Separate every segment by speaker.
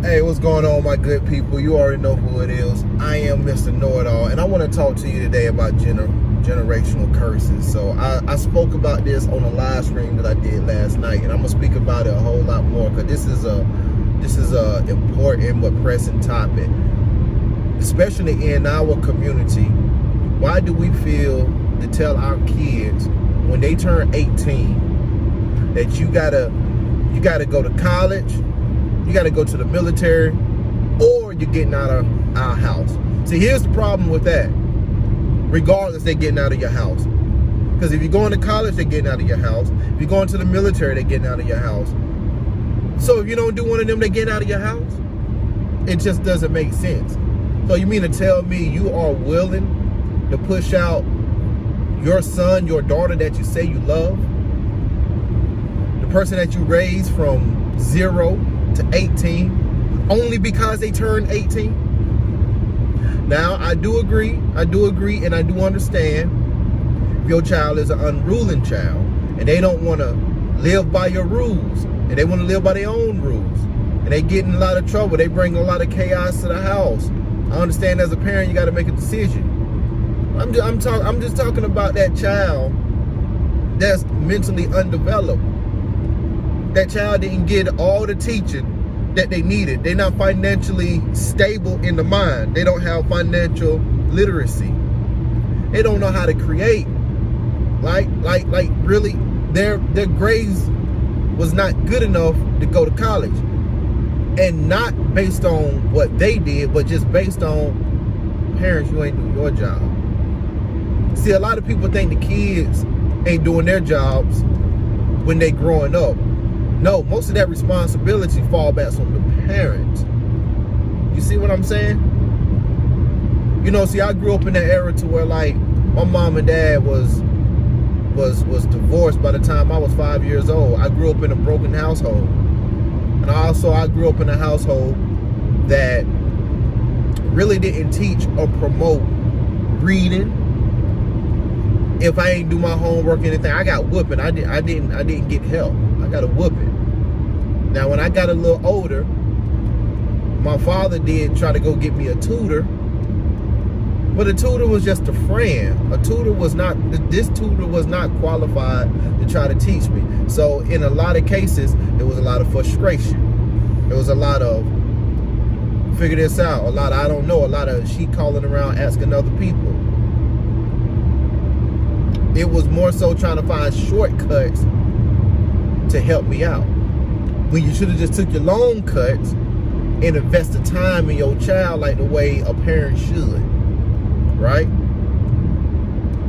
Speaker 1: Hey, what's going on, my good people? You already know who it is. I am Mr. Know-It-All, and I want to talk to you today about generational curses. So I spoke about this on a live stream that I did last night, and I'm gonna speak about it a whole lot more because this is a important but pressing topic, especially in our community. Why do we feel to tell our kids when they turn 18 that you gotta go to college? You got to go to the military, or you're getting out of our house. See, here's the problem with that. Regardless, they're getting out of your house. Because if you're going to college, they're getting out of your house. If you're going to the military, they're getting out of your house. So if you don't do one of them, they're getting out of your house? It just doesn't make sense. So you mean to tell me you are willing to push out your son, your daughter that you say you love, the person that you raised from 0 to 18 only because they turned 18? Now, I do agree, and I do understand if your child is an unruly child and they don't want to live by your rules and they want to live by their own rules and they get in a lot of trouble, they bring a lot of chaos to the house. I understand as a parent you got to make a decision. I'm just talking about that child that's mentally undeveloped. That child didn't get all the teaching that they needed. They're not financially stable in the mind. They don't have financial literacy. They don't know how to create. Like really, their grades was not good enough to go to college. And not based on what they did, but just based on parents, you ain't doing your job. See, a lot of people think the kids ain't doing their jobs when they growing up. No, most of that responsibility fall back on the parents. You see what I'm saying? You know, see, I grew up in that era to where, like, my mom and dad was divorced by the time I was 5 years old. I grew up in a broken household. And also I grew up in a household that really didn't teach or promote reading. If I ain't do my homework or anything, I got whooping. I didn't get help. I got a whooping. Now, when I got a little older, my father did try to go get me a tutor, but a tutor was just a friend. This tutor was not qualified to try to teach me. So in a lot of cases, there was a lot of frustration. There was a lot of figure this out, a lot of I don't know, a lot of she calling around asking other people. It was more so trying to find shortcuts to help me out, when you should have just took your long cuts and invested time in your child like the way a parent should, right?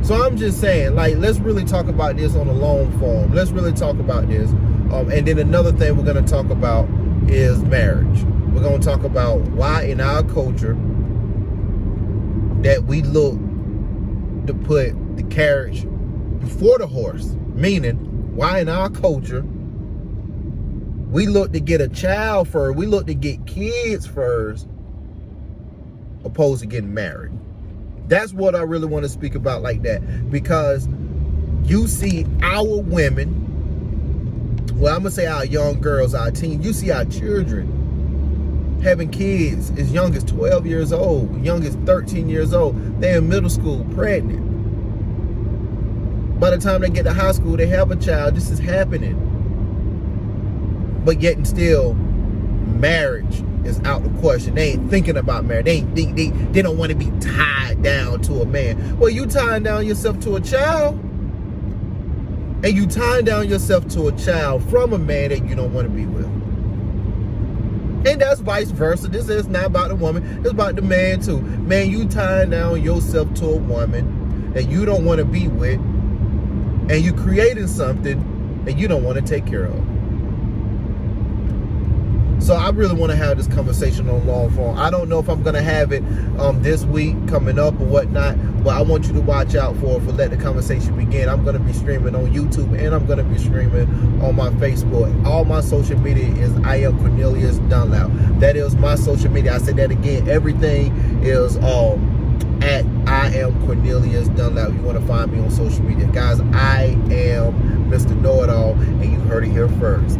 Speaker 1: So I'm just saying, like, let's really talk about this on a long form. Let's really talk about this. And then another thing we're going to talk about is marriage. We're going to talk about why in our culture that we look to put the carriage before the horse. Meaning, why in our culture we look to get a child first, we look to get kids first, opposed to getting married. That's what I really want to speak about like that. Because you see our women, well, I'm going to say our young girls, our teens, you see our children having kids as young as 12 years old, young as 13 years old. They're in middle school, pregnant. By the time they get to high school, they have a child. This is happening. But yet and still, marriage is out the question. They ain't thinking about marriage. They don't want to be tied down to a man. Well, you tying down yourself to a child. And you tying down yourself to a child from a man that you don't want to be with. And that's vice versa. This is not about the woman. It's about the man too. Man, you tying down yourself to a woman that you don't want to be with. And you creating something that you don't want to take care of. So I really want to have this conversation on long form. I don't know if I'm going to have it this week coming up or whatnot, but I want you to watch out for Let the Conversation Begin. I'm going to be streaming on YouTube and I'm going to be streaming on my Facebook. All my social media is I am Cornelius Dunlap. That is my social media. I say that again. Everything is at I am Cornelius Dunlap. You want to find me on social media. Guys, I am Mr. Know-It-All, and you heard it here first.